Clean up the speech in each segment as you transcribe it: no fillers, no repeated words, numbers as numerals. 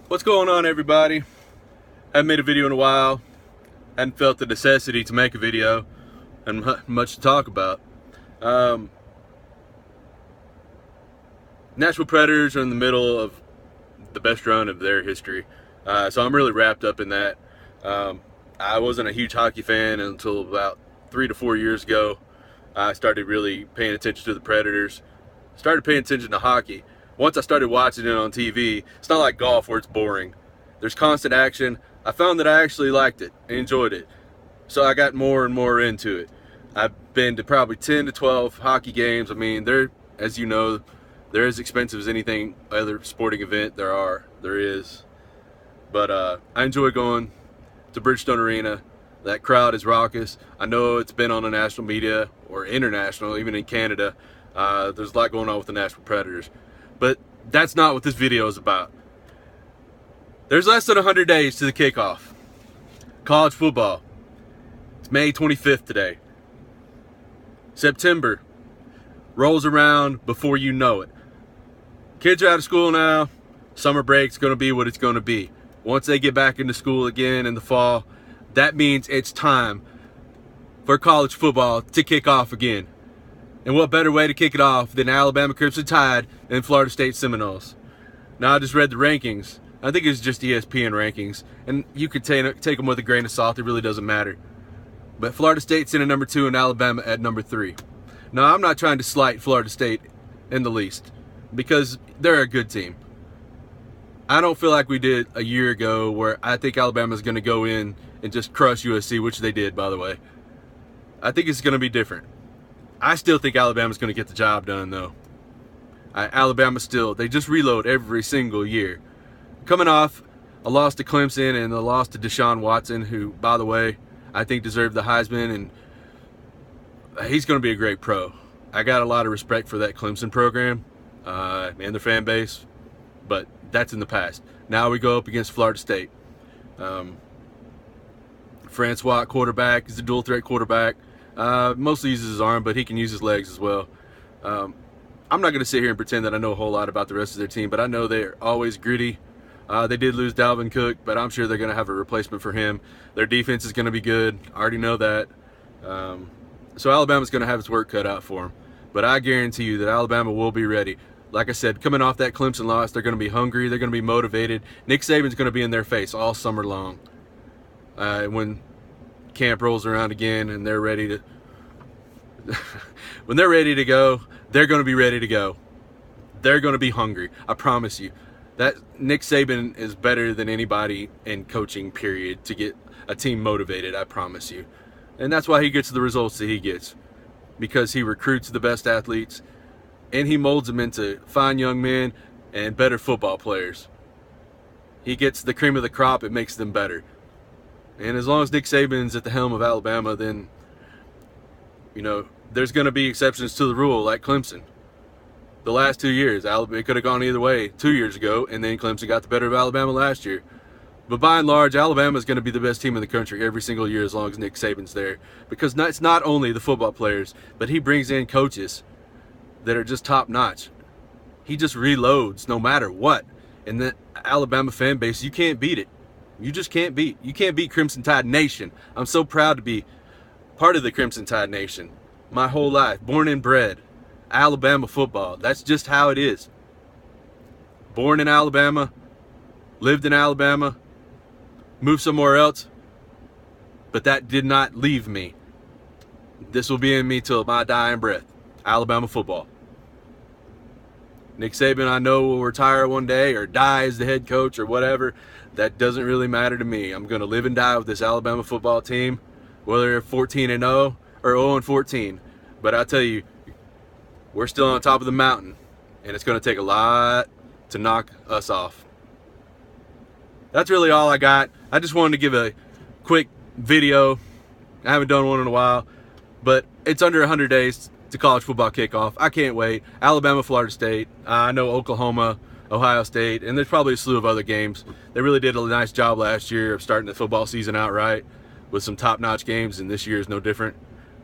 What's going on, everybody? Haven't made a video in a while. Hadn't felt the necessity to make a video and much to talk about. Nashville Predators are in the middle of the best run of their history, so I'm really wrapped up in that. I wasn't a huge hockey fan until about 3 to 4 years ago. I started really paying attention to the Predators. Started paying attention to hockey. Once I started watching it on TV, it's not like golf where it's boring. There's constant action. I found that I actually liked it and enjoyed it. So I got more and more into it. I've been to probably 10 to 12 hockey games. I mean, they're, as you know, they're as expensive as anything other sporting event there is. But I enjoy going to Bridgestone Arena. That crowd is raucous. I know it's been on the national media or international, even in Canada. There's a lot going on with the Nashville Predators. But that's not what this video is about. There's less than 100 days to the kickoff. College football. It's May 25th today. September rolls around before you know it. Kids are out of school now. Summer break's going to be what it's going to be. Once they get back into school again in the fall, that means it's time for college football to kick off again. And what better way to kick it off than Alabama Crimson Tide and Florida State Seminoles? Now, I just read the rankings. I think it's just ESPN rankings. And you could take them with a grain of salt. It really doesn't matter. But Florida State's in at number 2 and Alabama at number 3. Now, I'm not trying to slight Florida State in the least, because they're a good team. I don't feel like we did a year ago where I think Alabama's going to go in and just crush USC, which they did, by the way. I think it's going to be different. I still think Alabama's going to get the job done, though. Alabama still, they just reload every single year. Coming off a loss to Clemson and a loss to Deshaun Watson, who, by the way, I think deserved the Heisman, and he's going to be a great pro. I got a lot of respect for that Clemson program and their fan base, but that's in the past. Now we go up against Florida State. Francois quarterback is a dual threat quarterback. Mostly uses his arm, but he can use his legs as well. I'm not going to sit here and pretend that I know a whole lot about the rest of their team, but I know they're always gritty. They did lose Dalvin Cook, but I'm sure they're going to have a replacement for him. Their defense is going to be good. I already know that. So Alabama's going to have its work cut out for them. But I guarantee you that Alabama will be ready. Like I said, coming off that Clemson loss, they're going to be hungry. They're going to be motivated. Nick Saban's going to be in their face all summer long. When camp rolls around again and they're ready to when they're ready to go, they're going to be ready to go. They're going to be hungry. I promise you. That Nick Saban is better than anybody in coaching, period, to get a team motivated, I promise you. And that's why he gets the results that he gets, because he recruits the best athletes and he molds them into fine young men and better football players. He gets the cream of the crop. It makes them better. And as long as Nick Saban's at the helm of Alabama, then, you know, there's going to be exceptions to the rule, like Clemson. The last 2 years, it could have gone either way 2 years ago, and then Clemson got the better of Alabama last year. But by and large, Alabama is going to be the best team in the country every single year as long as Nick Saban's there. Because it's not only the football players, but he brings in coaches that are just top-notch. He just reloads no matter what. And the Alabama fan base, you can't beat it. You just can't beat. You can't beat Crimson Tide Nation. I'm so proud to be part of the Crimson Tide Nation. My whole life, born and bred. Alabama football. That's just how it is. Born in Alabama, lived in Alabama, moved somewhere else, but that did not leave me. This will be in me till my dying breath. Alabama football. Nick Saban, I know, will retire one day or die as the head coach or whatever. That doesn't really matter to me. I'm going to live and die with this Alabama football team, whether they're 14-0 or 0-14. But I tell you, we're still on top of the mountain, and it's going to take a lot to knock us off. That's really all I got. I just wanted to give a quick video. I haven't done one in a while, but it's under 100 days to college football kickoff. I can't wait. Alabama, Florida State. I know Oklahoma, Ohio State, and there's probably a slew of other games. They really did a nice job last year of starting the football season out right with some top-notch games, and this year is no different.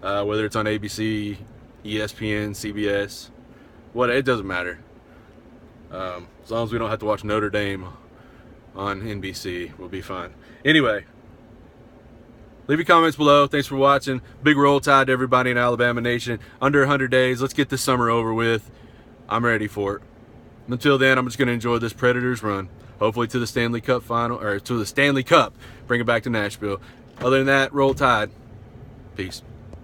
Whether it's on ABC, ESPN, CBS, it doesn't matter. As long as we don't have to watch Notre Dame on NBC will be fun. Anyway, leave your comments below. Thanks for watching. Big Roll Tide to everybody in Alabama Nation. Under 100 days. Let's get this summer over with. I'm ready for it. Until then, I'm just going to enjoy this Predators run. Hopefully to the Stanley Cup final, or to the Stanley Cup. Bring it back to Nashville. Other than that, Roll Tide. Peace.